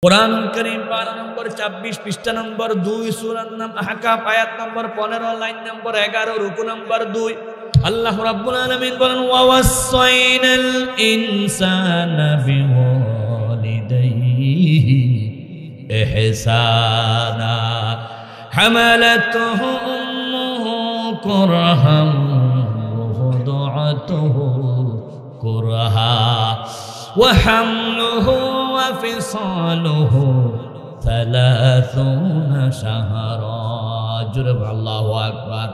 कुरान करीम पारा नंबर 26 पृष्ठ नंबर 2 सूरत नाम अहकाफ आयत नंबर 15 लाइन नंबर 11 रुकू नंबर 2 अल्लाह रब्बुल आलमीन बोलेन ववस्साइनाल इंसाना बिवालिदैहि इहसाना हमालतहु उम्मुहु कुरहन ववदअतहु कुरहा वहम्लुहु وفصاله 30 شهرا জুরব আল্লাহু আকবার।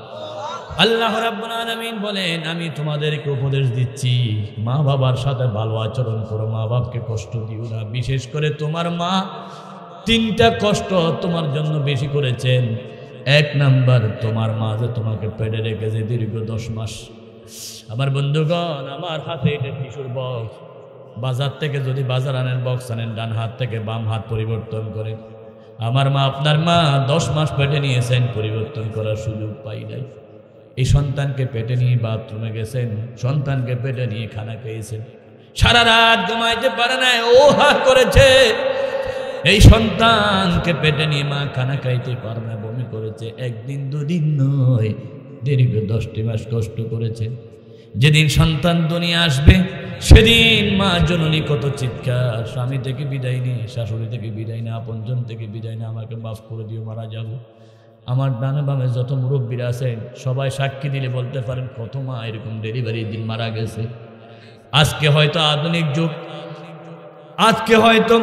আল্লাহ রাব্বুল আলামিন বলেন আমি তোমাদেরকে উপদেশ দিচ্ছি মা বাবার সাথে ভালো আচরণ করো, মা বাবাকে কষ্ট দিও না। বিশেষ করে তোমার মা তিনটা কষ্ট তোমার জন্য বেশি করেছেন। এক নাম্বার, তোমার মা যে তোমাকে পেটে রেখেছে দীর্ঘ 10 মাস। আমার বন্ধুগণ, আমার হাতে এটা কিশোর বক্স, বাজার থেকে যদি বাজার আনেন বক্স আনেন, ডান হাত থেকে বাম হাত পরিবর্তন করেন। আমার মা, আপনার মা 10 মাস পেটে নিয়েছেন, পরিবর্তন করার সুযোগ পাই নাই। এই সন্তানকে পেটে নিয়ে বাথরুমে গেছেন, সন্তানকে পেটে নিয়ে খানা খেয়েছেন, সারা রাত ঘুমাইতে পারে না, ওহা করেছে। এই সন্তানকে পেটে নিয়ে মা খানা খাইতে পারে না, বমি করেছে। একদিন দুদিন নয়, দীর্ঘ 10টি মাস কষ্ট করেছে। যেদিন সন্তান দুনিয়া আসবে সেদিন মা জননী কত চিৎকার, স্বামী থেকে বিদায় নেই, শাশুড়ি থেকে বিদায় নেই, আপনজন থেকে বিদায় নেই, আমাকে মাফ করে দিও, মারা যাব। আমার ডানে বামে যত মুরব্বীরা আছেন সবাই সাক্ষী দিলে বলতে পারেন কত মা এরকম ডেলিভারির দিন মারা গেছে। আজকে হয়তো আধুনিক যুগ, আজকে হয়তো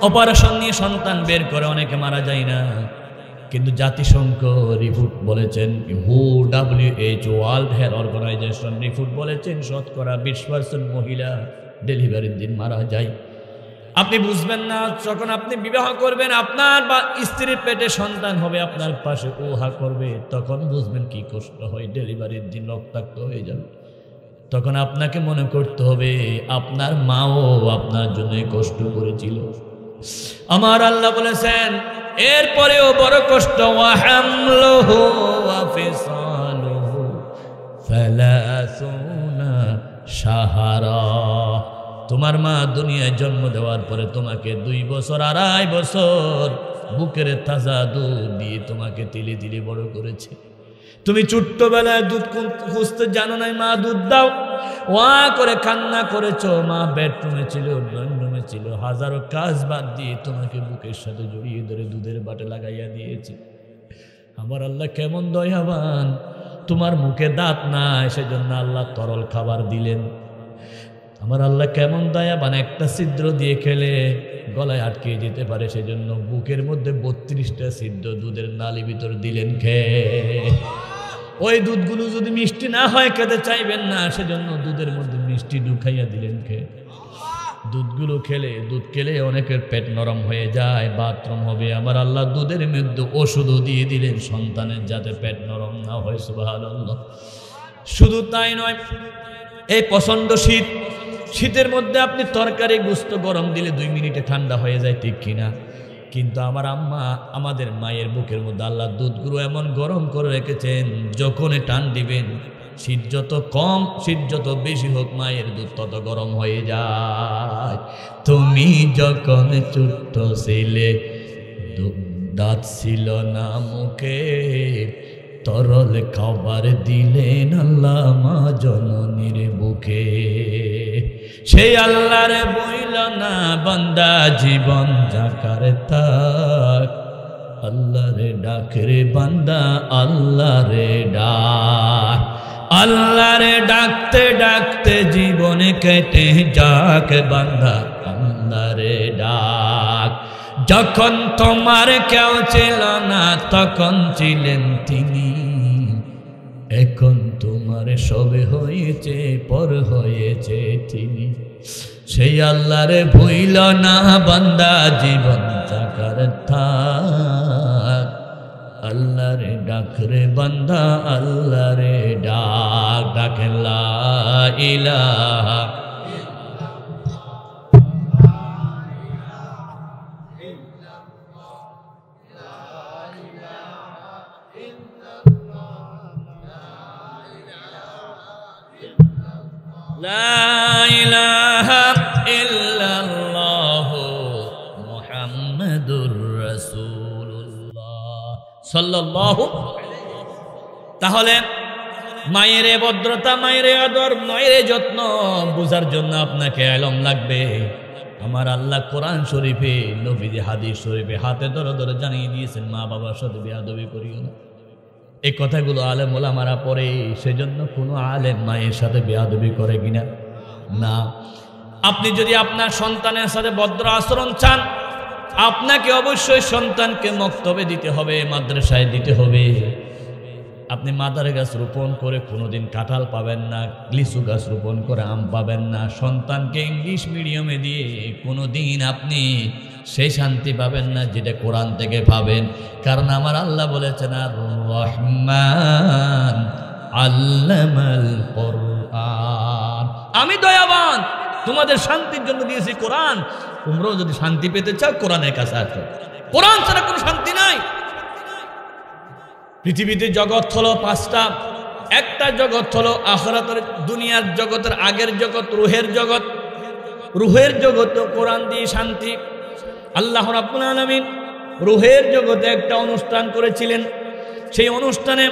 অপারেশন নিয়ে সন্তান বের করে অনেকে মারা যায় না, কিন্তু জাতিসংঘ রিপোর্ট বলেছেন, WHO World Health Organization report বলেছেন 20% মহিলা ডেলিভারির দিন মারা যায়। আপনি বুঝবেন না, যখন আপনি বিবাহ করবেন আপনার বা স্ত্রীর পেটে সন্তান হবে, আপনার পাশে ওহা করবে, তখন বুঝবেন কি কষ্ট হয়। ডেলিভারির দিন রক্তাক্ত হয়ে যাবে, তখন আপনাকে মনে করতে হবে আপনার মাও আপনার জন্য কষ্ট করেছিল। আমার আল্লাহ বলেছেন এরপরেও বড় কষ্ট, ওয়াহামলুহু ওয়াফিসালুহু 30 শাহরা। তোমার মা দুনিয়ায় জন্ম দেওয়ার পরে তোমাকে 2 বছর 2.5 বছর বুকের তাজা দুধ দিয়ে তোমাকে তিলে তিলে বড় করেছে। তুমি ছোট্টবেলায় দুধ খুঁজতে জানো নাই, মা দুধ দাও ওয়া করে কান্না করেছো, মা বেডরুমে ছিল, ড্রয়িং রুমে ছিল, হাজারো কাজ বাদ দিয়ে তোমাকে বুকের সাথে জড়িয়ে ধরে দুধের বাটে লাগাইয়া দিয়েছে। আমার আল্লাহ কেমন দয়াবান, তোমার মুখে দাঁত নাই সেজন্য আল্লাহ তরল খাবার দিলেন। আমার আল্লাহ কেমন দয়াবান, একটা ছিদ্র দিয়ে খেলে গলায় আটকে যেতে পারে সেজন্য বুকের মধ্যে 32টা ছিদ্র দুধের নালী ভিতর দিলেন খেয়ে। ওই দুধগুলো যদি মিষ্টি না হয় খেতে চাইবেন না, সেজন্য দুধের মধ্যে মিষ্টি ঢুকাইয়া দিলেন খেয়ে। দুধগুলো খেলে, দুধ খেলে অনেকের পেট নরম হয়ে যায়, বাথরুম হবে। আমার আল্লাহ দুধের মধ্যে ওষুধও দিয়ে দিলেন সন্তানের যাতে পেট নরম না হয়। সুবহানাল্লাহ। শুধু তাই নয়, এই প্রচণ্ড শীত, শীতের মধ্যে আপনি তরকারি গোস্ত গরম দিলে 2 মিনিটে ঠান্ডা হয়ে যায়, ঠিক কিনা? কিন্তু আমার আম্মা, আমাদের মায়ের বুকের মধ্যে আল্লাহ দুধগুলো এমন গরম করে রেখেছেন, যখন টান দিবেন শীত যত কম, শীত যত বেশি হোক, মায়ের দুধ তত গরম হয়ে যায়। তুমি যখন ছোট্ট ছিলে, দাঁত ছিল না মুখে, তরল খাবার দিলেন আল্লাহ মা জননীর বুকে। সেই আল্লাহরে বইল না বান্দা জীবন যাকার থাক, আল্লাহরে ডাক রে বান্দা, আল্লাহরে ডাক। আল্লাহরে ডাকতে ডাকতে জীবনে কেটে যাক বান্দা, আল্লাহরে ডাক। যখন তোমার কেউ ছিল না তখন ছিলেন তিনি, এখন তোমার সবে হয়েছে পর হয়েছে তিনি। সেই আল্লাহরে ভুইল না বান্দা জীবন যাকার থাক, আল্লাহরে ডাক রে বান্দা, আল্লাহরে ডাক। ডাকে লা ইলাহা লা ইলাহা ইল্লাল্লাহু মুহাম্মাদুর রাসূলুল্লাহ সাল্লাল্লাহু। তাহলে মায়ের ভদ্রতা, মায়ের আদর, মায়ের যত্ন বোঝার জন্য আপনাকে ইলম লাগবে। আমার আল্লাহ কোরআন শরীফে, নবীজি হাদিস শরীফে হাতে ধরে ধরে জানিয়ে দিয়েছেন, মা বাবার সাথে বেয়াদবি করিও না। এই কথাগুলো আলেম ওলামারা পড়ে, সেজন্য কোনো আলেম মায়ের সাথে বেয়াদবি করে কিনা? না। আপনি যদি আপনার সন্তানের সাথে ভদ্র আচরণ চান, আপনাকে অবশ্যই সন্তানকে মক্তবে দিতে হবে, মাদ্রাসায় দিতে হবে। আপনি মাদার গাছ রোপণ করে কোনোদিন কাঁঠাল পাবেন না, লিচু গাছ রোপণ করে আম পাবেন না। সন্তানকে ইংলিশ মিডিয়ামে দিয়ে কোনোদিন আপনি সেই শান্তি পাবেন না যেটা কোরআন থেকে পাবেন। কারণ আমার আল্লাহ বলেছেন, আর রহমান আল্লামাল কোরআন, আমি দয়াবান, তোমাদের শান্তির জন্য দিয়েছি কোরআন। তোমরাও যদি শান্তি পেতে চাও কোরআনের কাছে আসো। কোরআন ছাড়া কোনো শান্তি নাই। পৃথিবীতে জগৎ হলো পাঁচটা। একটা জগৎ হলো আখিরাতের দুনিয়ার জগতের আগের জগৎ, রুহের জগৎ। রুহের জগতে কোরআন দিয়ে শান্তি। আল্লাহ রাব্বুল আলামিন রুহের জগতে একটা অনুষ্ঠান করেছিলেন। সেই অনুষ্ঠানে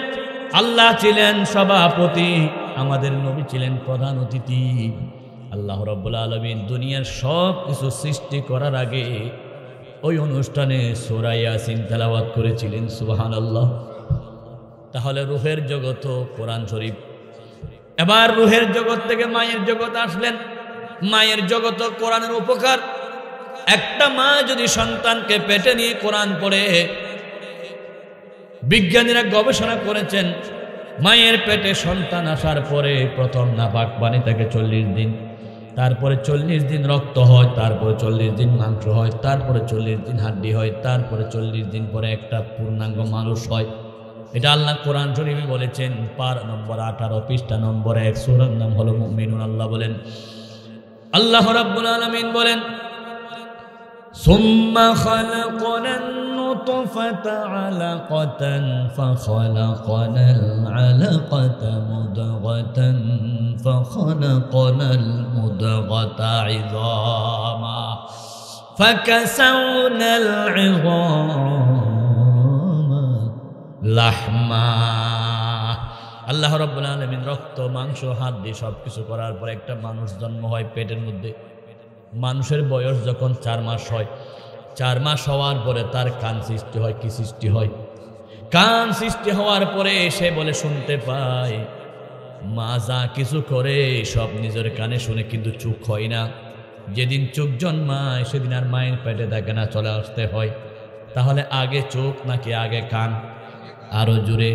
আল্লাহ ছিলেন সভাপতি, আমাদের নবী ছিলেন প্রধান অতিথি। আল্লাহ রাব্বুল আলামিন দুনিয়ার সব কিছু সৃষ্টি করার আগে ওই অনুষ্ঠানে সূরা ইয়াসিন তেলাওয়াত করেছিলেন। সুবহানাল্লাহ। তাহলে রুহের জগৎ কোরআন শরীফ। এবার রুহের জগৎ থেকে মায়ের জগৎ আসলেন। মায়ের জগৎ কোরআনের উপকার। একটা মা যদি সন্তানকে পেটে নিয়ে কোরআন পড়ে, বিজ্ঞানীরা গবেষণা করেছেন, মায়ের পেটে সন্তান আসার পরে প্রথম নাপাক পানি থাকে 40 দিন, তারপরে 40 দিন রক্ত হয়, তারপরে 40 দিন মাংস হয়, তারপরে 40 দিন হাড্ডি হয়, তারপরে 40 দিন পরে একটা পূর্ণাঙ্গ মানুষ হয়। এটা আল্লাহ কোরআন শরীফে বলেছেন, পারা নম্বর 18 পৃষ্ঠা নম্বর 1, সূরার নাম হলো মুমিনুন। আল্লাহ বলেন, আল্লাহ রাব্বুল আলামিন বলেন, সুম্মা খালাকনান নুতফাতা আলাকাতান ফাখালাকনাল আলাকাতা মুদগাতান ফাখালাকনাল মুদগাতা ইযামা ফাকাসাউনাল ইযামা লাহমা। আল্লাহ রাব্বুল আলামিন রক্ত, মাংস, হাড্ডি সবকিছু করার পর একটা মানুষ জন্ম হয় পেটের মধ্যে। মানুষের বয়স যখন 4 মাস হয়, 4 মাস হওয়ার পরে তার কান সৃষ্টি হয়। কি সৃষ্টি হয়? কান সৃষ্টি হওয়ার পরে সে বলে শুনতে পায়। মা যা কিছু করে সব নিজের কানে শুনে, কিন্তু চোখ হয় না। যেদিন চোখ জন্মায় সেদিন আর মায়ের পেটে থাকে না, চলে আসতে হয়। তাহলে আগে চোখ নাকি আগে কান? আরো জোরে।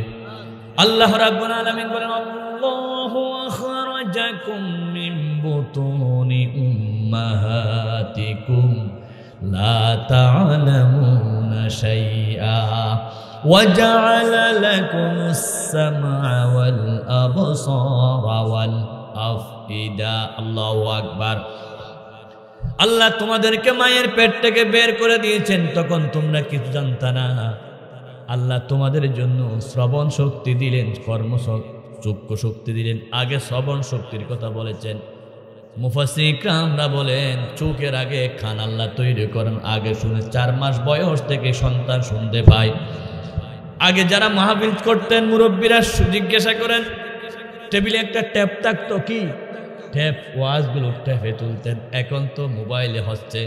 আল্লাহ রাব্বুল আলামিন বলেন, আল্লাহু আখরাজাকুম মিন বুতুনি উম্মাহাতিকুম লা তা'লামুনা শাইআ ওয়া জা'আলা লাকুমুস সামআ ওয়াল আবসারা ওয়াল আফইদা। আল্লাহু আকবার। আল্লাহ তোমাদেরকে মায়ের পেট থেকে বের করে দিয়েছেন, তখন তোমরা কিছু জানতা না। আল্লাহ তোমাদের জন্য শ্রবণ শক্তি দিলেন, চক্ষু শক্তি দিলেন। আগে শ্রবণ শক্তির কথা বলেছেন। মুফাসসিররা বলেন চোখের আগে কান আল্লাহ তৈরি করেন, আগে শুনে। 4 মাস বয়স থেকে সন্তান শুনতে পায়। আগে যারা মাহফিল করতেন মুরব্বীরা জিজ্ঞাসা করেন, টেবিলে একটা ট্যাপ থাকতো, কি ট্যাপ, ওয়াজগুলো ট্যাপে তুলতেন। এখন তো মোবাইলে হচ্ছে।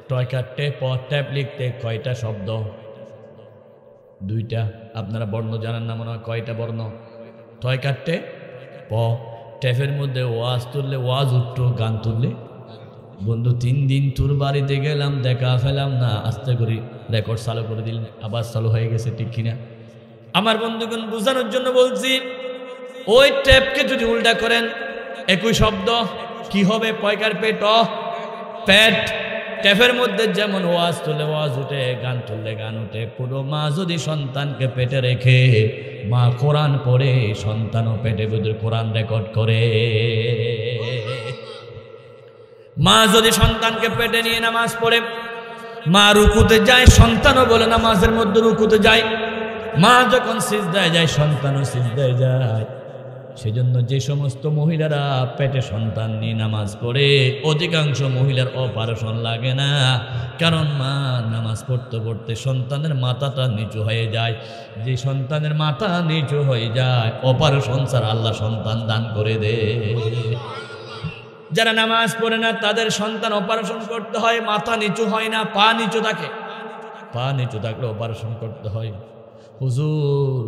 টয়কার টেপ, ট্যাপ লিখতে কয়টা শব্দ? 2টা। আপনারা বর্ণ জানেন না মনে হয়? কয়টা বর্ণ? টয় কাটতে প। ট্যাপের মধ্যে ওয়াজ তুললে ওয়াজ উঠতো, গান তুললে। বন্ধু 3 দিন তোর বাড়িতে গেলাম, দেখা ফেলাম না, আস্তে করে রেকর্ড চালু করে দিলেন, আবার চালু হয়ে গেছে। ঠিক কিনা? আমার বন্ধুগণ বোঝানোর জন্য বলছি, ওই ট্যাপকে যদি উল্টা করেন একই শব্দ কি হবে? পয়কার পেট, পেট। ট্যাপের মধ্যে যেমন ওয়াজ তুললে ওয়াজ উঠে, গান তুললে গান উঠে। কোনো মা যদি সন্তানকে পেটে রেখে মা কোরআন পড়ে, সন্তানও পেটে ভিতরে কোরআন রেকর্ড করে। মা যদি সন্তানকে পেটে নিয়ে নামাজ পড়ে, মা রুকুতে যায়, সন্তানও বলে নামাজের মধ্যে রুকুতে যায়। মা যখন সিজদায় যায়, সন্তানও সিজদায় যায়। সেজন্য যে সমস্ত মহিলারা পেটে সন্তান নিয়ে নামাজ পড়ে অধিকাংশ মহিলার অপারেশন লাগে না, কারণ মা নামাজ পড়তে পড়তে সন্তানের মাথাটা নিচু হয়ে যায়। যে সন্তানের মাথা নিচু হয়ে যায় অপারেশন ছাড়া আল্লাহ সন্তান দান করে দেয়। যারা নামাজ পড়ে না তাদের সন্তান অপারেশন করতে হয়, মাথা নিচু হয় না, পা নিচু থাকে, পা নিচু থাকলে অপারেশন করতে হয়। হুজুর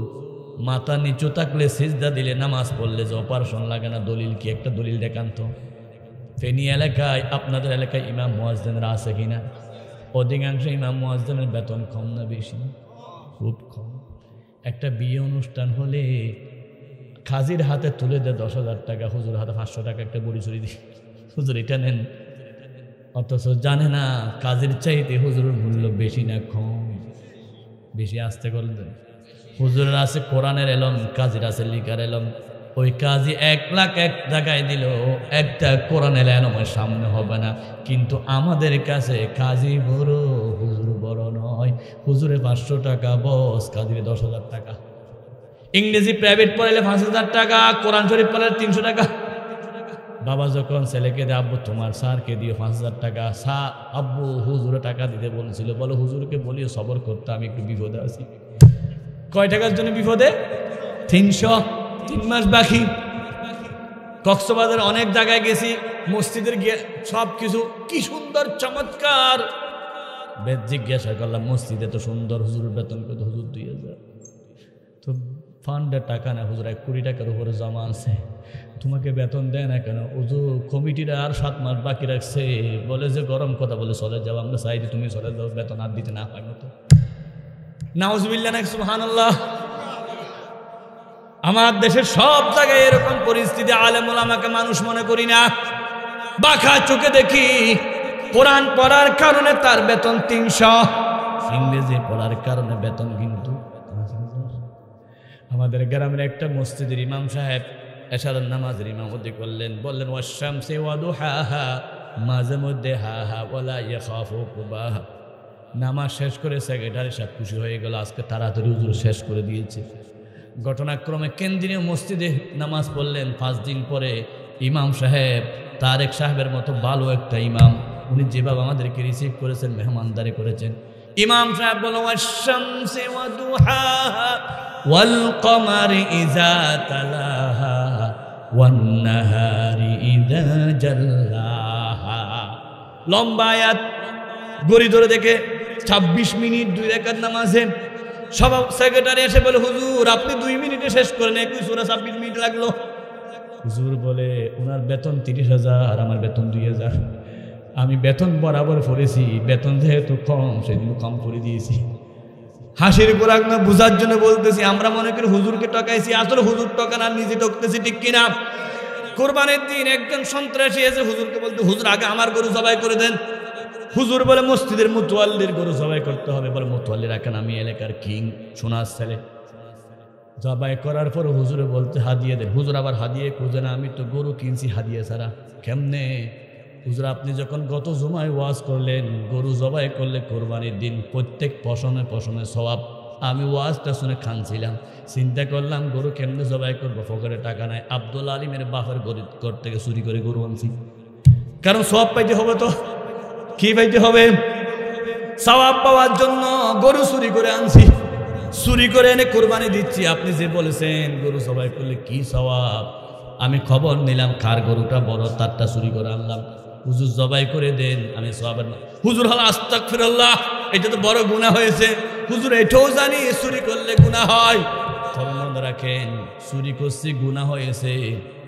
মাথা নিচু থাকলে সিজদা দিলে নামাজ পড়লে যে অপারেশন লাগে না, দলিল কি? একটা দলিল দেখান তো। ফেনী এলাকায় আপনাদের এলাকায় ইমাম মুয়াজ্জিনরা আছে কিনা? অধিকাংশ ইমাম মুয়াজ্জিনের বেতন কম না বেশি? খুব কম। একটা বিয়ে অনুষ্ঠান হলে কাজীর হাতে তুলে দেয় 10,000 টাকা, হুজুর হাতে 500 টাকা একটা বড়ি চুরি দিই, হুজুর এটা নেন। অথচ জানে না কাজীর চাইতে হুজুরের মূল্য বেশি না কম? বেশি আসতে করলেন। হুজুরের আছে কোরআনের এলম, কাজীর আছে লিখার এলম। ওই কাজী 1 লাখ এক জায়গায় দিল, একটা কোরআনের এলমের সামনে হবে না। কিন্তু আমাদের কাছে কাজী বড়, হুজুর বড় নয়। হুজুরে 500 টাকা বস, কাজীরে 10,000 টাকা। ইংরেজি প্রাইভেট পড়াইলে 5,000 টাকা, কোরআন শরীফ পড়াইলে 300 টাকা। বাবা যখন ছেলেকে দিয়ে, আব্বু তোমার স্যারকে দিও 5,000 টাকা। স্যার আব্বু হুজুরে টাকা দিতে বলছিল, বলো হুজুরকে বলিও সবর করতে, আমি একটু বিপদে আছি। কয় টাকার জন্য বিপদে? 300। 3 মাস বাকি। কক্সবাজার অনেক জায়গায় গেছি, মসজিদের গিয়ে সব কিছু কি সুন্দর চমৎকার। জিজ্ঞাসা করলাম মসজিদে তো সুন্দর, হুজুরের বেতন কত? হুজুর 2,000। তো ফান্ডের টাকা না হুজুর, 1 কোটি টাকার উপরে জমা আছে, তোমাকে বেতন দেয় না কেন? হুজুর কমিটিরা আর 7 মাস বাকি রাখছে, বলে যে গরম কথা বলে চলে যাও, আমরা চাই যে তুমি চলে যাও, বেতন আর দিতে না হয় মতো। নাউজুবিল্লাহ না সুবহানাল্লাহ। আমার দেশের সব জায়গায় এরকম পরিস্থিতি। আলেম ওলামাকে মানুষ মনে করি না, বাঁকা চোখে দেখি। কোরআন পড়ার কারণে তার বেতন 300, ইংরেজি পড়ার কারণে বেতন কিন্তু। আমাদের গ্রামের একটা মসজিদের ইমাম সাহেব এশারের নামাজের ইমামতি করলেন, বললেন ওয়াশ-শামসি ওয়া দুহাহা, মাঝে মধ্যে হা হা ওয়ালা ইয়াখাফু কুবাহা। নামাজ শেষ করে সেক্রেটারি সাহেব খুশি হয়ে গেল, আজকে তাড়াতাড়ি হুজুর শেষ করে দিয়েছে। ঘটনাক্রমে কেন্দ্রীয় মসজিদে নামাজ পড়লেন। 5 দিন পরে ইমাম সাহেব তারেক সাহেবের মতো ভালো একটা ইমাম, উনি যেভাবে আমাদেরকে রিসিভ করেছেন, মেহমানদারি করেছেন। ইমাম সাহেব বললেন ওয়াশ-শামসি ওয়া দুহাহা ওয়াল কমারি ইযা তালাহা ওয়ান নাহারি ইযা জাল্লাহা। লম্বা আয়াত, গড়ি ধরে দেখে 26 মিনিট 2 রাকাত নামাজে। সব সেক্রেটারি এসে বলে হুজুর আপনি 2 মিনিটে শেষ করেন, 21 সূরা 26 মিনিট লাগলো। হুজুর বলে ওনার বেতন 30,000, আমার বেতন 2,000। আমি বেতন বরাবর পড়েছি, বেতন যেহেতু কম সেজন্য কম করে দিয়েছি। হাসির গোলাগ না বুঝার জন্য বলতেছি। আমরা মনে করি হুজুরকে টকাইছি, আসলে হুজুর টকান আর নিজে টকতেছি, ঠিক কিনা? কোরবানির দিন একজন সন্ত্রাসী এসে হুজুরকে বলতে, হুজুর আগে আমার গরু জবাই করে দেন। হুজুর বলে মসজিদের মুতওয়াল্লির গরু জবাই করতে হবে। বলে মুতওয়াল্লি রাখেন, আমি এলাকার কিং, সোনার ছেলে। জবাই করার পর হুজুরে বলতে হাদিয়ে দেন। হুজুর আবার হাদিয়ে খুঁজে না, আমি তো গরু কিনছি হাদিয়ে ছাড়া। কেমনে? হুজুর আপনি যখন গত জুমায় ওয়াজ করলেন গরু জবাই করলে কোরবানির দিন প্রত্যেক পশমে পশমে সওয়াব, আমি ওয়াজটা শুনে খানছিলাম, চিন্তা করলাম গরু কেমনে জবাই করবো, পকেটে টাকা নাই। আব্দুল আলিমের বাপের ঘর থেকে চুরি করে গরু আনছি, কারণ সওয়াব পাইতে হবে। তো কি পাইতে হবে? সওয়াব পাওয়ার জন্য গরু চুরি করে আনছি, চুরি করে এনে কোরবানি দিচ্ছি। আপনি যে বলেছেন গরু জবাই করলে কি সওয়াব, আমি খবর নিলাম কার গরুটা বড়, তারটা চুরি করে আনলাম। হুজুর জবাই করে দেন, আমি সওয়াবের না। হুজুর হল আস্তাগফিরুল্লাহ, এটা তো বড় গুনাহ হয়েছে। হুজুর এটাও জানি চুরি করলে গুনাহ হয়, তবে মনে রাখেন চুরি করছি গুনাহ হয়েছে,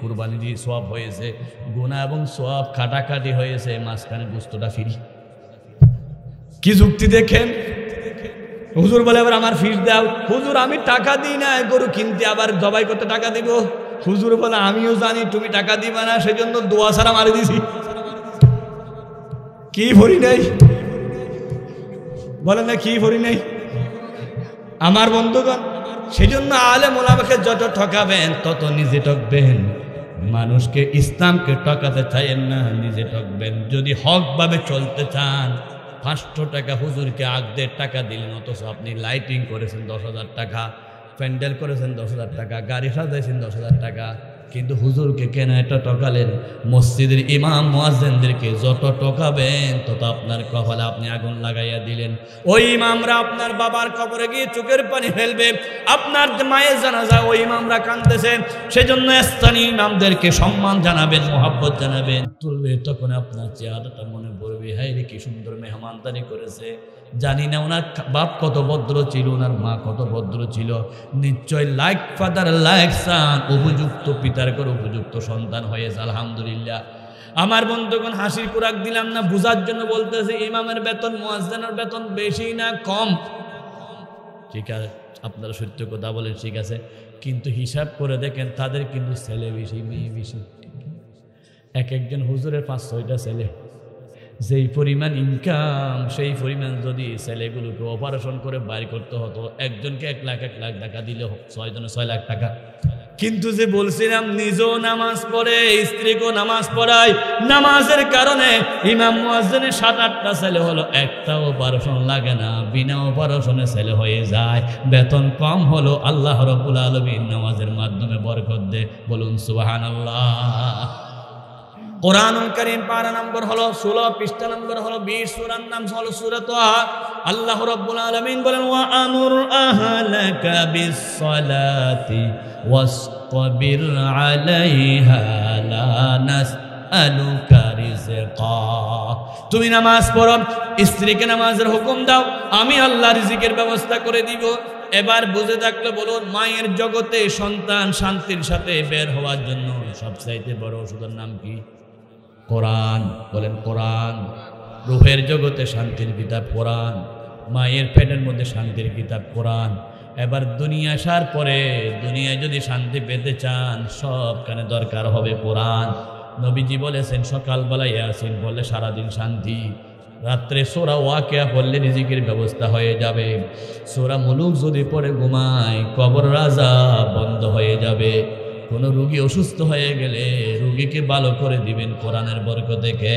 কুরবানি দিয়ে সওয়াব হয়েছে। গুনাহ এবং সওয়াব কাটাকাটি হয়েছে, মাঝখানে গোশতটা ফ্রি। কি যুক্তি দেখেন? হুজুর বলে আবার আমার ফিস দাও। হুজুর আমি টাকা দিই না, গরু কিনতে আবার জবাই করতে টাকা দিব। হুজুর বলে আমিও জানি তুমি টাকা দিবা না, সেজন্য দোয়া ছাড়া মারি দিছি। কি ভরি নাই বলে না, কি ভরি নাই আমার বন্ধুগণ। সেজন্য আলেম ওলামাকে যত ঠকাবেন তত নিজে ঠকবেন। মানুষকে ইসলামকে ঠকাতে চাইেন না, নিজে ঠকবেন। যদি হকভাবে চলতে চান, 500 টাকা হুজুরকে আগদের টাকা দিলেন, অথচ আপনি লাইটিং করেছেন 10,000 টাকা, প্যান্ডেল করেছেন 10,000 টাকা, গাড়ি সাজাইছেন 10,000 টাকা, কিন্তু হুজুরকে কেন এটা ঠকালেন? মসজিদের ইমাম মুয়াজ্জিনদেরকে যত ঠকাবেন তত আপনার কপালে আপনি আগুন লাগাইয়া দিলেন। ওই ইমামরা আপনার বাবার কবরে গিয়ে চোখের পানি ফেলবে, আপনার মায়ের জানাজা ওই ইমামরা কাঁদতেছে, সেজন্য স্থানীয় ইমামদেরকে সম্মান জানাবেন, মোহাব্বত জানাবেন। তুলবে তখন আপনার চেহারাটা মনে পড়বে, হায় রে কি সুন্দর মেহমানদারি করেছে। জানি না ওনার বাপ কত ভদ্র ছিল, ওনার মা কত ভদ্র ছিল। নিশ্চয় লাইক ফাদার লাইক সান, উপযুক্ত পিতার করে উপযুক্ত সন্তান হয়েছে, আলহামদুলিল্লাহ। আমার বন্ধুগণ, হাসির খোরাক দিলাম না, বুঝার জন্য বলতেছে ইমামের বেতন মুয়াজ্জিনের বেতন বেশি না কম? ঠিক আছে, আপনারা সত্য কথা বলেন, ঠিক আছে, কিন্তু হিসাব করে দেখেন তাদের কিন্তু ছেলে বেশি মেয়ে বেশি। এক একজন হুজুরের 5-6টা ছেলে, যেই পরিমাণ ইনকাম সেই পরিমাণ যদি ছেলেগুলোকে অপারেশন করে বাইর করতে হতো, একজনকে 1 লাখ টাকা দিলে 6 জনে 6 লাখ টাকা। কিন্তু যে বলছিলাম নিজেও নামাজ পড়ে, স্ত্রীকেও নামাজ পড়ায়, নামাজের কারণে ইমাম মুয়াজ্জিনের 7-8টা ছেলে হলো, একটা অপারেশন লাগে না, বিনা অপারেশনে ছেলে হয়ে যায়। বেতন কম হলো, আল্লাহ রাব্বুল আলামিন নামাজের মাধ্যমে বরকত দেয়। বলুন সুবহানাল্লাহ। কোরআনুল কারীম পারা নম্বর হলো 16, পৃষ্ঠা নম্বর হলো 20, সূরার নাম হলো সূরা তাহা। আল্লাহ রাব্বুল আলামিন বলেন, ওয়া আমুর আহলাকা বিস-সালাতি ওয়াসতাবির আলাইহা লা নাসআলুকা রিজকা। তুমি নামাজ পড়ো, স্ত্রীকে নামাজের হুকুম দাও, আমি আল্লাহ রিজিকের ব্যবস্থা করে দিব। এবার বুঝে থাকলে বলুন, মায়ের জগতে সন্তান শান্তির সাথে বের হওয়ার জন্য সবচাইতে বড় ওষুধের নাম কি? কোরআন। বলেন কোরআন। রূহের জগতে শান্তির কিতাব কোরআন, মায়ের পেটের মধ্যে শান্তির কিতাব কোরআন। এবার দুনিয়া আসার পরে দুনিয়ায় যদি শান্তি পেতে চান, সবখানে দরকার হবে কোরআন। নবীজি বলেছেন, সকালবেলা ইয়াসিন বললে সারাদিন শান্তি, রাত্রে সূরা ওয়াকিয়া পড়লে রিজিকের ব্যবস্থা হয়ে যাবে, সূরা মুলুক যদি পড়ে ঘুমায় কবর রাজা বন্ধ হয়ে যাবে। কোনো রোগী অসুস্থ হয়ে গেলে রোগীকে ভালো করে দিবেন কোরআনের বরকতে থেকে।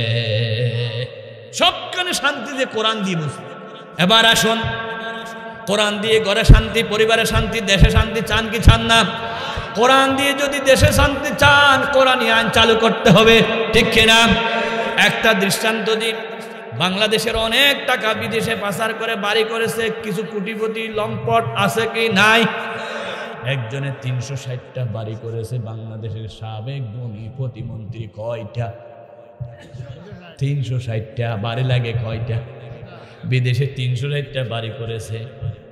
সবখানে শান্তি যে কোরআন দিয়ে বুঝবে। এবার আসুন, কোরআন দিয়ে ঘরে শান্তি, পরিবারে শান্তি, দেশে শান্তি চান কি চান না? কোরআন দিয়ে যদি দেশে শান্তি চান, কোরআনী আইন চালু করতে হবে, ঠিক কিনা? একটা দৃষ্টান্ত দিই, বাংলাদেশের অনেক টাকা বিদেশে পাচার করে বাড়ি করেছে কিছু কোটিপতি লম্পট, আছে কি নাই? একজনে 360টা বাড়ি করেছে। বাংলাদেশের সাবেক ধনী প্রতিমন্ত্রী কয়টা? 360টা বাড়ি লাগে কয়টা? বিদেশে 360টা বাড়ি করেছে।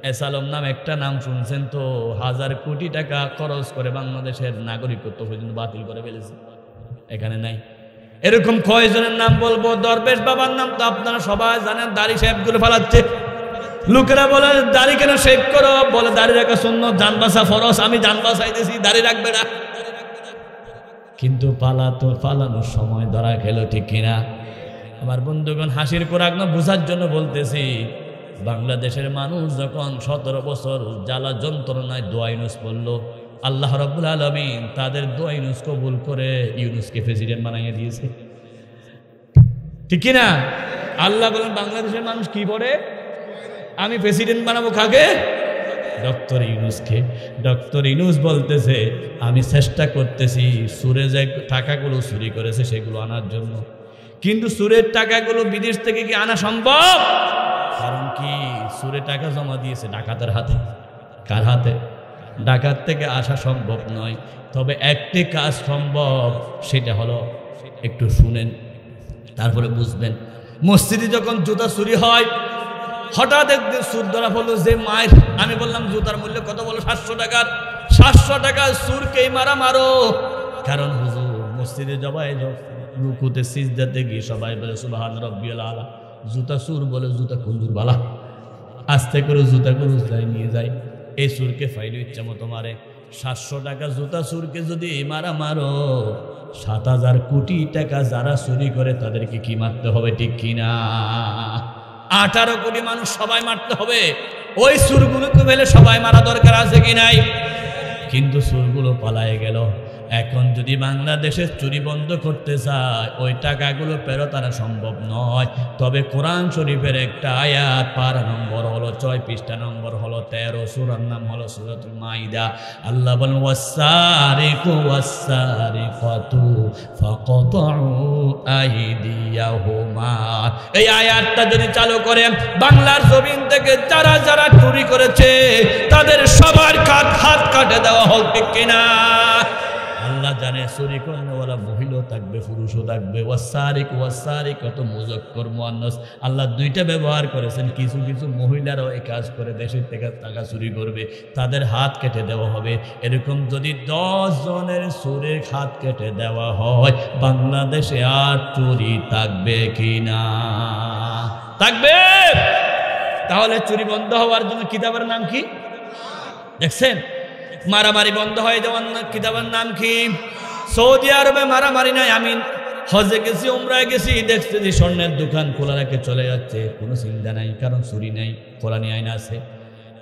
এসালম নাম একটা নাম শুনছেন তো, 1000 কোটি টাকা খরচ করে বাংলাদেশের নাগরিকত্ব পর্যন্ত বাতিল করে ফেলেছে, এখানে নাই। এরকম কয়জনের নাম বলবো? দরবেশ বাবার নাম তো আপনারা সবাই জানেন, দাড়ি শেভগুলো ফালাচ্ছে। লোকেরা বলে দাড়ি কেন শেভ করো? বলে দাড়ি রাখা সুন্নত, জান বাঁচা ফরজ। আমি জান বাঁচাইতেছি, দাড়ি রাখবে না। কিন্তু পালানোর সময় ধরা খেলো, ঠিক কিনা? আমার বন্ধুগণ, হাসির খোরাক না, বোঝার জন্য বলতেছি। বাংলাদেশের মানুষ যখন 17 বছর জ্বালা যন্ত্রণায় দোয়া ইউনুস পড়লো, আল্লাহ রাব্বুল আলামিন তাদের দোয়া ইউনুস কবুল করে ইউনুসকে প্রেসিডেন্ট বানাইয়া দিয়েছে, ঠিক কিনা? আল্লাহ বলেন, বাংলাদেশের মানুষ কি পড়ে? আমি প্রেসিডেন্ট বানাবো কাকে? ডক্টর ইউনুসকে। ডক্টর ইউনুস বলতেছে, আমি চেষ্টা করতেছি সুরে যে টাকাগুলো চুরি করেছে সেগুলো আনার জন্য, কিন্তু সুরের টাকাগুলো বিদেশ থেকে কি আনা সম্ভব? কারণ কি, সুরে টাকা জমা দিয়েছে ডাকাতের হাতে। কার হাতে? ডাকাত থেকে আসা সম্ভব নয়। তবে একটি কাজ সম্ভব, সেটা হলো, একটু শুনেন তারপরে বুঝবেন। মসজিদে যখন জুতা চুরি হয়, হঠাৎ একদিন সুর ধরা পড়লো, যে মায়ের, আমি বললাম জুতার মূল্য কত? বলো 700 টাকার। 700 টাকা সুরকেই মারো। কারণ হুজুর মসজিদে জবাই রুকুতে সিজদাতে গিয়ে সবাই বলে সুবহান রাব্বিয়াল আলা, জুতা সুর বলে জুতা কুঞ্জুর বালা, আস্তে করে জুতা করে নিয়ে যায়। এই সুরকে ফাইল ইচ্ছা মতো মারে। 700 টাকা জুতা সুরকে যদি মারো, 7000 কোটি টাকা যারা চুরি করে তাদেরকে কি মারতে হবে, ঠিক কিনা? 18 কোটি মানুষ সবাই মারতে হবে। ওই সুরগুলোকে ফেলে সবাই মারা দরকার আছে কি নাই? কিন্তু সুরগুলো পালায়ে গেল। এখন যদি বাংলাদেশে চুরি বন্ধ করতে চায় ওই টাকাগুলো ফেরত আনা সম্ভব নয়। তবে কোরআন শরীফের একটা আয়াত, পারা নম্বর হলো 6, পৃষ্ঠা নম্বর হলো 13, সূরার নাম হলো সূরাতুল মাইদা। আল্লাহ বলেন ওয়াস-সারিকু ওয়াস-সারিকাতু ফাকাতউ আইদিয়াহুমা। এই আয়াতটা যদি চালু করে বাংলার জমিন থেকে যারা যারা চুরি করেছে তাদের সবার হাত কাটে দেওয়া হোক, ঠিক কিনা? আল্লাহ জানে চুরি করেওয়ালা মহিলাও থাকবে, পুরুষও থাকবে। ওয়াস-সারিকু ওয়াস-সারিকাতু মুযাক্কার মুআন্নাস, আল্লাহ দুইটা ব্যবহার করেছেন। কিছু কিছু মহিলারাও এই কাজ করে দেশের থেকে টাকা চুরি করবে, তাদের হাত কেটে দেওয়া হবে। এরকম যদি 10 জনের চোরের হাত কেটে দেওয়া হয়, বাংলাদেশে আর চুরি থাকবে কিনা? থাকবে। তাহলে চুরি বন্ধ হওয়ার জন্য কিতাবের নাম কি দেখছেন? মারামারি বন্ধ হয়ে যাওয়ার কিতাবের নাম কি? সৌদি আরবে মারামারি নাই। আমি হজে গেছি, উমরায় গেছি, দেখছি যে স্বর্ণের দোকান খোলা রেখে চলে যাচ্ছে, কোনো চিন্তা নাই, কারণ চুরি নাই, কোরআনী আইন আছে।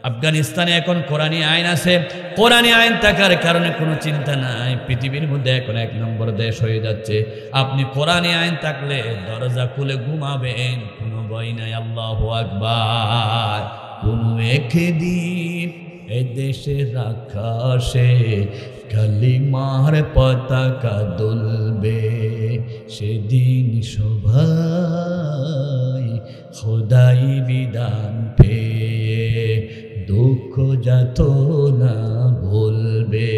আফগানিস্তানে এখন কোরআনী আইন আছে। কোরআনী আইন থাকার কারণে কোনো চিন্তা নাই। পৃথিবীর মধ্যে এখন 1 নম্বর দেশ হয়ে যাচ্ছে। আপনি কোরআনী আইন থাকলে দরজা খুলে ঘুমাবেন, কোনো ভয় নাই। আল্লাহু আকবার। কোনো একদিন এ দেশের আকাশে কালিমার পতাকা দুলবে, সেদিন সবাই খোদাই বিধান পেয়ে দুঃখ যাতনা ভুলবে।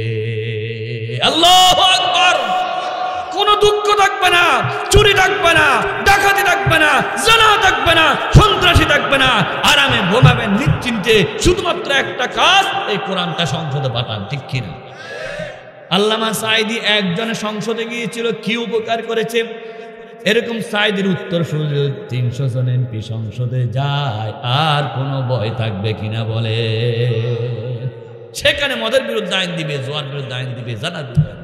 আল্লাহু আকবার। কোনো দুঃখ থাকবে না, চুরি থাকবে না, ডাকাতি থাকবে না, জানা থাকবে না, সন্ত্রাসী থাকবে না, আরামে ঘুমাবেন নিশ্চিন্তে। শুধুমাত্র একটা কাজ, এই কোরআনটা সংসদে পাঠান, ঠিক কিনা? আল্লামা সাঈদী একজনের সংসদে গিয়েছিল, কি উপকার করেছে? এরকম সাঈদীর উত্তর শুনলে 300 জন এমপি সংসদে যায়, আর কোনো ভয় থাকবে কিনা বলে? সেখানে মদের বিরুদ্ধে আইন দিবে, জোয়ার বিরুদ্ধে আইন দিবে, জানার বিরুদ্ধে।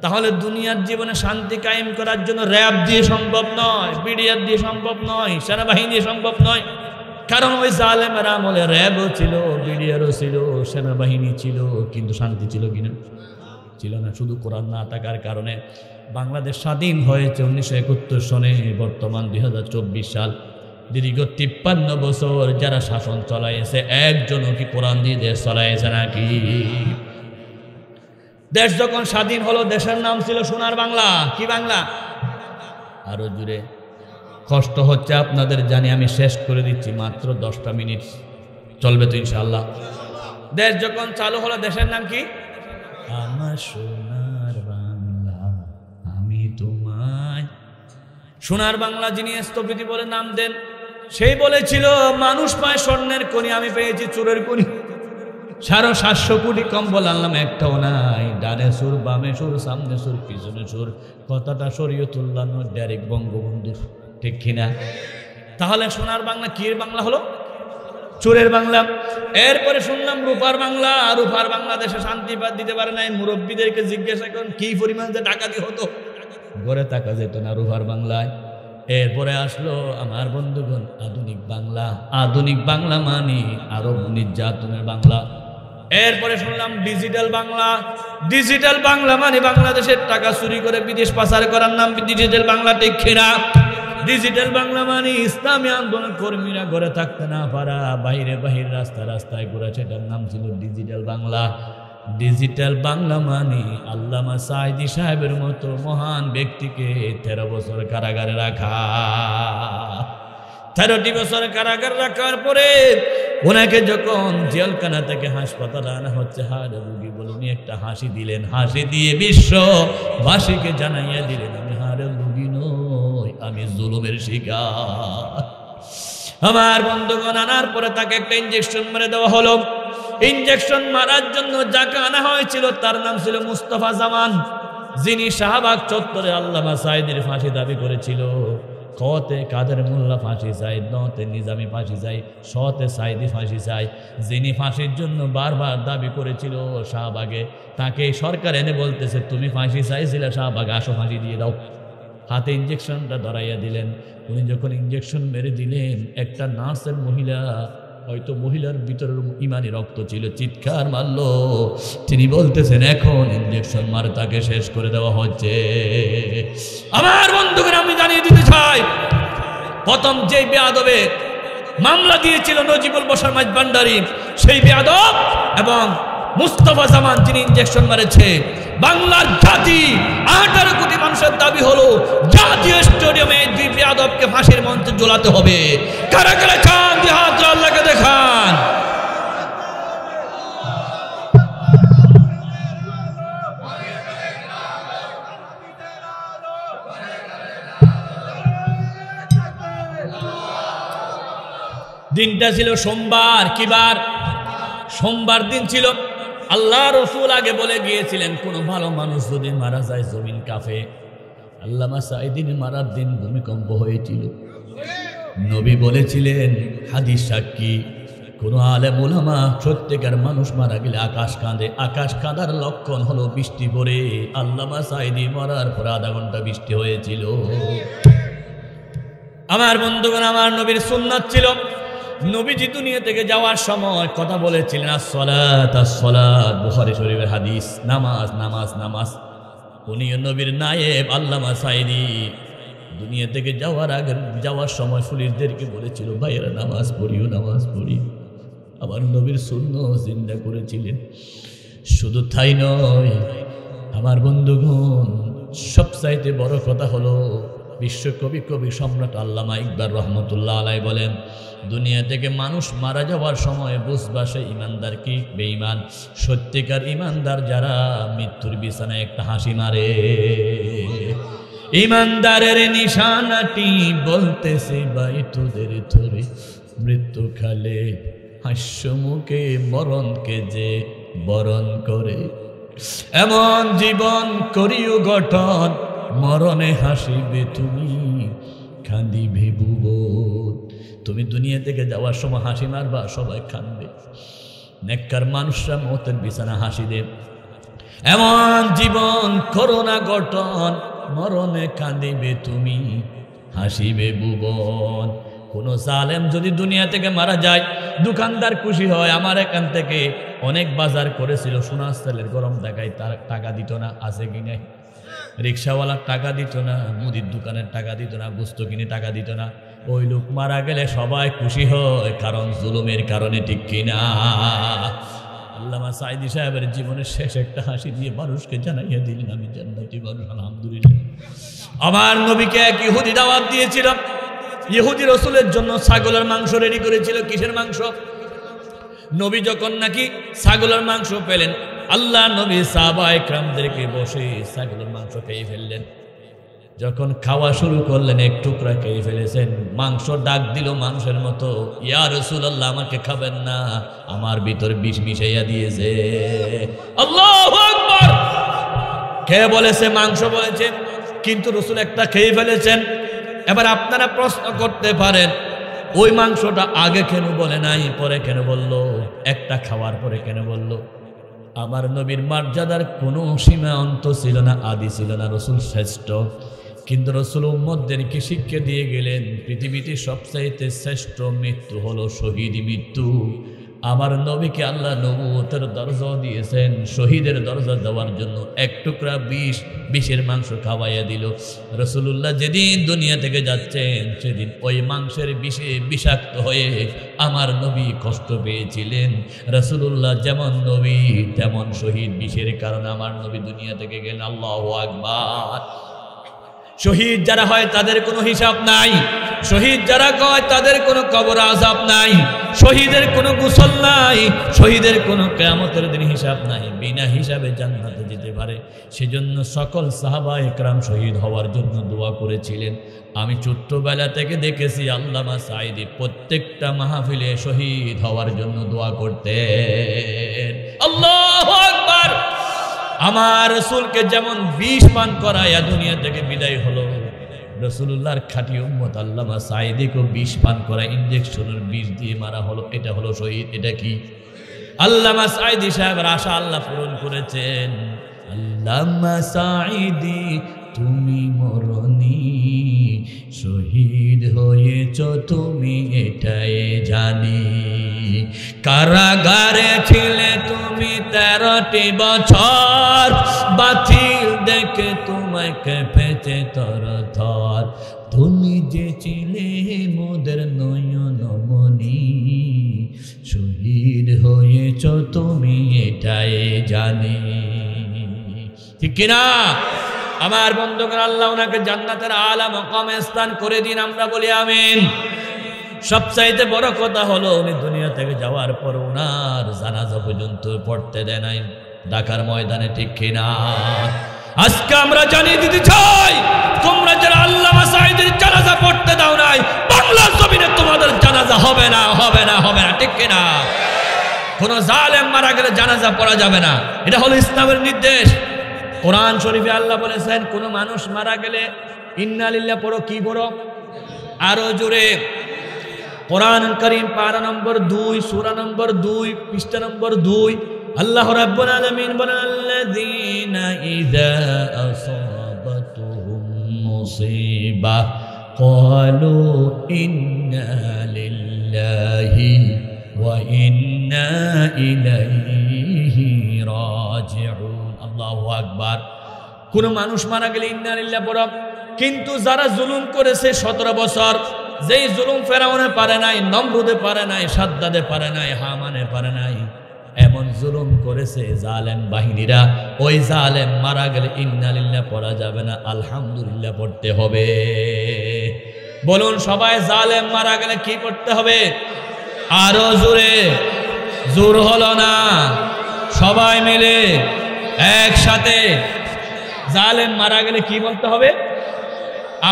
তাহলে দুনিয়ার জীবনে শান্তি কায়েম করার জন্য র‍্যাব দিয়ে সম্ভব নয়, বিডিআর দিয়ে সম্ভব নয়, সেনাবাহিনী দিয়ে সম্ভব নয়। কারণ ওই জালেমের আমলে র‍্যাবও ছিল, বিডিআরও ছিল, সেনাবাহিনী ছিল, কিন্তু শান্তি ছিল কিনা? ছিল না। শুধু কোরআন না থাকার কারণে বাংলাদেশ স্বাধীন হয়েছে 1971 সনে, বর্তমান 2024 সাল। দীর্ঘ 53 বছর যারা শাসন চালাইছে, একজনও কি কোরআন দিয়ে দেশ চালাইছে নাকি? দেশ যখন স্বাধীন হলো, দেশের নাম ছিল সোনার বাংলা। কি বাংলা? আরো জুড়ে। কষ্ট হচ্ছে আপনাদের জানি, আমি শেষ করে দিচ্ছি, মাত্র 10টা মিনিট চলবে তো ইনশাআল্লাহ। দেশ যখন চালু হলো, দেশের নাম কি? আমার সোনার বাংলা, আমি তোমায়। সোনার বাংলা যিনি স্থপতি বলে নাম দেন, সেই বলেছিল মানুষ পায় স্বর্ণের খনি, আমি পেয়েছি চোরের খনি। 750 কোটি কম্বল আনলাম, একটাও নাই। ডানে সুর, বামে সুর, সামনে সুর, পিছনে সুর। কথাটা শরীয়তুল্লাহ নয়, ডাইরেক্ট বঙ্গবন্ধুর, ঠিক কিনা? তাহলে সোনার বাংলা কি বাংলা হলো? চোরের বাংলা। এরপরে শুনলাম রূপার বাংলা। রূপার বাংলাদেশে শান্তি দিতে পারে নাই। মুরব্বীদেরকে জিজ্ঞাসা করেন কি পরিমাণ যে ডাকাতি হতো, ঘরে থাকা যেত না রূপার বাংলায়। এরপরে আসলো আমার বন্ধুগণ আধুনিক বাংলা। আধুনিক বাংলা মানে আরব নির্যাতনের বাংলা। এরপরে শুনলাম ডিজিটাল বাংলা। ডিজিটাল বাংলা মানে বাংলাদেশের টাকা চুরি করে বিদেশ পাচার করার নাম ডিজিটাল বাংলা, ঠিক কিনা? ডিজিটাল বাংলা মানে ইসলামী আন্দোলন কর্মীরা ঘরে থাকতে না পারা, বাইরে বাহির রাস্তায় রাস্তায় ঘোরা, সেটার নাম ছিল ডিজিটাল বাংলা। ডিজিটাল বাংলা মানে আল্লামা সাঈদী সাহেবের মতো মহান ব্যক্তিকে 13 বছর কারাগারে রাখা। 13টি বছর কারাগার রাখার পরে ওনাকে যখন জেলখানা থেকে হাসপাতালে আনা হচ্ছে, হাড় রুগী বলে উনি একটা হাসি দিলেন। হাসি দিয়ে বিশ্ববাসীকে জানাইয়া দিলেন, আমি হাড় রুগী নই, আমি জুলুমের শিকার। আমার বন্ধুগণ, আনার পরে তাকে একটা ইঞ্জেকশন মেরে দেওয়া হলো। ইঞ্জেকশন মারার জন্য যাকে আনা হয়েছিল তার নাম ছিল মুস্তাফা জামান, যিনি শাহবাগ চত্বরে আল্লামা সাঈদীর ফাঁসি দাবি করেছিল। কতে কাদের মোল্লা ফাঁসি চাই, নতে নিজামী ফাঁসি চাই, সতে সাঈদী ফাঁসি চাই। যিনি ফাঁসির জন্য বারবার দাবি করেছিল শাহবাগে, তাকে সরকার এনে বলতেছে তুমি ফাঁসি চাইছিলে শাহবাগে, আসো ফাঁসি দিয়ে দাও। হাতে ইঞ্জেকশনটা ধরাইয়া দিলেন। উনি যখন ইঞ্জেকশন মেরে দিলেন, একটা নার্সের মহিলা হয়তো মহিলার ভিতরের ইমানি রক্ত ছিল, চিৎকার মারলো। তিনি বলতেছেন এখন ইঞ্জেকশন মারে তাকে শেষ করে দেওয়া হচ্ছে। আমার বন্ধুকে আমি জানিয়ে দিতে চাই, প্রথম যে বেয়াদবে মামলা দিয়েছিল নজিবুল বশর মাইজভান্ডারী, সেই বেয়াদব এবং মুস্তফা জামান যিনি ইঞ্জেকশন মারেছে, বাংলার জাতি 18 কোটি মানুষের দাবি হলো জাতীয় স্টেডিয়ামে দুই বেয়াদবকে ফাঁসির মঞ্চে ঝোলাতে হবে। কারা কারা চান যে হাত আল্লাহকে দেখান। দিনটা ছিল সোমবার। কি বার? সোমবার দিন ছিল। আল্লাহ রসুল আগে বলে গিয়েছিলেন কোন ভালো মানুষ যদি মারা যায় জমিন কাঁপে। আল্লামা সাঈদীর মারার দিন ভূমিকম্প হয়েছিল। নবী বলেছিলেন, হাদিস সাক্ষী, কোন আলেম উলামা প্রত্যেকের মানুষ মারা গেলে আকাশ কাঁদে। আকাশ কাঁদার লক্ষণ হলো বৃষ্টি পড়ে। আল্লামা সাঈদী মরার পর আধা ঘন্টা বৃষ্টি হয়েছিল। আমার বন্ধুগণ, আমার নবীর সুন্নাত ছিল, নবীজি দুনিয়া থেকে যাওয়ার সময় কথা বলেছিলেন আসসালাত আসসালাত, বুখারী শরীফের হাদিস, নামাজ নামাজ নামাজ। উনি নবীর নায়েব আল্লামা সাঈদী দুনিয়া থেকে যাওয়ার সময় পুলিশদেরকে বলেছিল, ভাইয়েরা নামাজ পড়িও, নামাজ পড়ি। আবার নবীর সুন্নাত জিন্দা করেছিলেন। শুধু তাই নয় আমার বন্ধুগণ, সবচাইতে বড় কথা হলো বিশ্বকবি কবি সম্রাট আল্লামা ইকবাল রহমতুল্লাহ আলাই বলেন, দুনিয়া থেকে মানুষ মারা যাওয়ার সময় বুঝবা সে ইমানদার কি বেঈমান। সত্যিকার ইমানদার যারা মৃত্যুর বিছানায় একটা হাসি মারে। ইমানদারের নিশানাটি বলতেছে ভাই তোদের ধরে, মৃত্যু খালে হাস্য মুখে মরণকে যে বরণ করে। এমন জীবন করিও গঠন, মরণে হাসিবে তুমি, কাঁদিবে ভুবন। তুমি দুনিয়া থেকে যাওয়ার সময় হাসি মারবা, সবাই কাঁদবে। নেককার মানুষরা মতের বিছানা হাসি দেব। এমন জীবন করোনা গঠন, মরণে কাঁদিবে তুমি, হাসিবে ভুবন। কোন জালেম যদি দুনিয়া থেকে মারা যায়, দোকানদার খুশি হয়। আমার এখান থেকে অনেক বাজার করেছিল, সোনা চালের গরম দেখায়, তার টাকা দিত না, আছে কি নাই? রিক্সাওয়ালার টাকা দিত না, মুদির দোকানের টাকা দিত না, গোস্ত কিনে টাকা দিত না। ওই লোক মারা গেলে সবাই খুশি হয়, কারণ জুলুমের কারণে, ঠিক কিনা? আল্লামা সাঈদী সাহেবের জীবনের শেষ একটা হাসি দিয়ে মানুষকে জানাইয়া দিলেন, আমি জান্নাতি মানুষ, আলহামদুলিল্লাহ। আমার নবীকে এক ইহুদি দাওয়াত দিয়েছিল। ইহুদি রসুলের জন্য ছাগলের মাংস রেডি করেছিল। কিসের মাংস? নবী যখন নাকি ছাগলের মাংস পেলেন, আল্লাহ নবী সাহাবা ইকরামদেরকে বসে ছাগলের মাংস খেয়ে ফেললেন। যখন খাওয়া শুরু করলেন, এক টুকরা খেয়ে ফেলেছেন। মাংস ডাক দিল মানুষের মতো, ইয়া রাসূলুল্লাহ আমাকে খাবেন না, আমার ভিতর বিষ মিশাইয়া দিয়েছে। আল্লাহু আকবার। কে বলেছে? মাংস বলেছে, কিন্তু রাসূল একটা খেয়ে ফেলেছেন। এবার আপনারা প্রশ্ন করতে পারেন, ওই মাংসটা আগে কেন বলে নাই, পরে কেন বলল? একটা খাওয়ার পরে কেন বলল? আমার নবীর মর্যাদার কোনো সীমা অন্ত ছিল না, আদি ছিল না। রাসূল শ্রেষ্ঠ, কিন্তু রাসূল উম্মতদেরকে শিক্ষা দিয়ে গেলেন, পৃথিবীতে সবচাইতে শ্রেষ্ঠ মৃত্যু হলো শহীদ মৃত্যু। আমার নবীকে আল্লাহ নবুয়তের দরজা দিয়েছেন, শহীদের দরজা দেওয়ার জন্য। এক টুকরা বিষের মাংস খাওয়াইয়া দিল। রাসূলুল্লাহ যেদিন দুনিয়া থেকে যাচ্ছেন, সেদিন ওই মাংসের বিষে বিষাক্ত হয়ে আমার নবী কষ্ট পেয়েছিলেন। রাসূলুল্লাহ যেমন নবী তেমন শহীদ। বিষের কারণে আমার নবী দুনিয়া থেকে গেলেন। আল্লাহু আকবার। শহীদ যারা হয় তাদের কোনো হিসাব নাই। শহীদ যারা হয় তাদের কোনো কবর আযাব নাই। শহীদের কোনো গোসল নাই। শহীদের কোনো কিয়ামতের দিন হিসাব নাই। বিনা হিসাবে জান্নাতে যেতে পারে। সেজন্য সকল সাহাবা ইকরাম শহীদ হওয়ার জন্য দোয়া করেছিলেন। আমি ছোট্টবেলা থেকে দেখেছি আল্লামা সাঈদী প্রত্যেকটা মাহফিলে শহীদ হওয়ার জন্য দোয়া করতেন। আল্লাহু আকবার। আমার রাসূলকে যেমন বিষ পান করায়া দুনিয়া থেকে বিদায় হলো, রাসূলুল্লাহর খাঁটি উম্মত আল্লামা সাঈদীকে বিষ পান করা, ইনজেকশনের বিষ দিয়ে মারা হলো। এটা হলো শহীদ। এটা কি? আল্লামা সাঈদী সাহেবের আশা আল্লাহ পূরণ করেছেন। আল্লামা সাঈদী তুমি মরণি, শহীদ হয়েছ তুমি এটাই জানি। কারাগারে ছিলে তুমি 13টি বছর, বাতিল দেখে তোমায় কেঁপেছে থরথর। তুমি যে ছিলে মোদের নয়নমণি, শহীদ হয়েছ তুমি এটাই জানি। ঠিক কিনা? আমার বন্ধুগণ, আল্লাহ ওনাকে জান্নাতের আলা মাকামে স্থান করে দিন, আমরা বলি আমিন। সবচাইতে বড় কথা হলো উনি দুনিয়া থেকে যাওয়ার পর ওনার জানাজা পর্যন্ত পড়তে দেয় নাই ঢাকার ময়দানে। ঠিক কিনা? আজকে আমরা জানিয়ে দিতে চাই, তোমরা যারা আল্লামা সাঈদীর জানাজা পড়তে দাও নাই, বাংলার জমিনে তোমাদের জানাজা হবে না, হবে না, হবে না। ঠিক কিনা? কোন জালেম মারা গেলে জানাজা পড়া যাবে না, এটা হলো ইসলামের নির্দেশ। কোরআন শরীফে আল্লাহ বলেছেন, কোন মানুষ মারা গেলে ইন্না লিল্লাহ পড়ো। কি পড়ো? আরো জোরে। কোরআন কারীম পারা নম্বর 2, সূরা নম্বর 2, পৃষ্ঠা নম্বর 2। আল্লাহ রাব্বুল আলামিন বলেন, আল্লাযীনা ইযা আসাবাতুহুম মুসিবাহ ক্বালু ইন্না লিল্লাহি ওয়া ইন্না ইলাইহি রাজিউন। আল্লাহু আকবার। কোন মানুষ মারা গেলে ইন্না লিল্লাহ পড়ো, কিন্তু যারা জুলুম করেছে 17 বছর, যেই জুলুম ফেরাউনে পারে নাই, নমরুদে পারে নাই, সাদ্দাদে পারে নাই, হামানে পারে নাই, এমন জুলুম করেছে জালেম বাহিনীরা, ওই জালেম মারা গেলে ইন্না লিল্লাহ পড়া যাবে না, আলহামদুলিল্লাহ পড়তে হবে। বলুন সবাই, জালেম মারা গেলে কি করতে হবে? আরো জোরে। জোর হলো না, সবাই মিলে একসাথে। জালেম মারা গেলে কি বলতে হবে?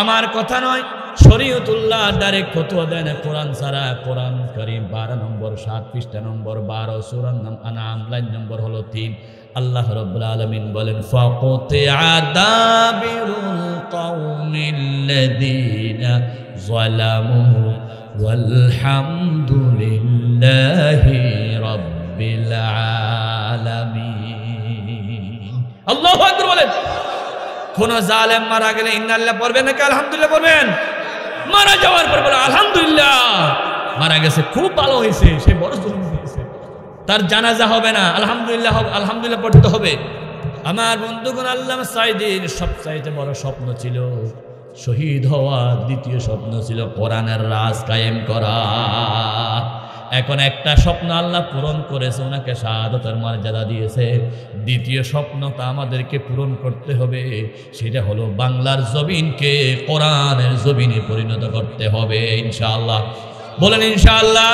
আমার কথা নয়, শরীয়তুল্লাহ ডাইরেক্ট ফতোয়া দেন কোরআন ছাড়া। কোরআন কারীম 12 নম্বর 7, পৃষ্ঠা নম্বর 12, সূরা আনআম লাইন নম্বর হলো 3। আল্লাহ রাব্বুল আলামিন বলেন, ফাকুতিআ দাবিরুল কওমিল্লাযীনা যালামু ওয়ালহামদুলিল্লাহি রাব্বিল আলামিন। আল্লাহু আকবার বলেন। কোন জালেম মারা গেলে ইন্না লিল্লাহ পড়বেন নাকি আলহামদুলিল্লাহ পড়বেন? মারা যাওয়ার পর বলে আলহামদুলিল্লাহ, মারা গেছে, খুব ভালো হয়েছে, সে বড় জুলুম হয়েছে, তার জানাজা হবে না, আলহামদুলিল্লাহ আলহামদুলিল্লাহ পড়তে হবে। আমার বন্ধুগণ, আল্লামা সাঈদীর সবচাইতে বড় স্বপ্ন ছিল শহীদ হওয়া, দ্বিতীয় স্বপ্ন ছিল কোরআনের রাজ কায়েম করা। এখন একটা স্বপ্ন আল্লাহ পূরণ করেছে, ওনাকে শাহাদাতের মর্যাদা দিয়েছে। দ্বিতীয় স্বপ্নটা আমাদেরকে পূরণ করতে হবে, সেটা হলো বাংলার জমিনকে কোরআনের জমিনে পরিণত করতে হবে ইনশাআল্লাহ। বলেন ইনশাআল্লাহ।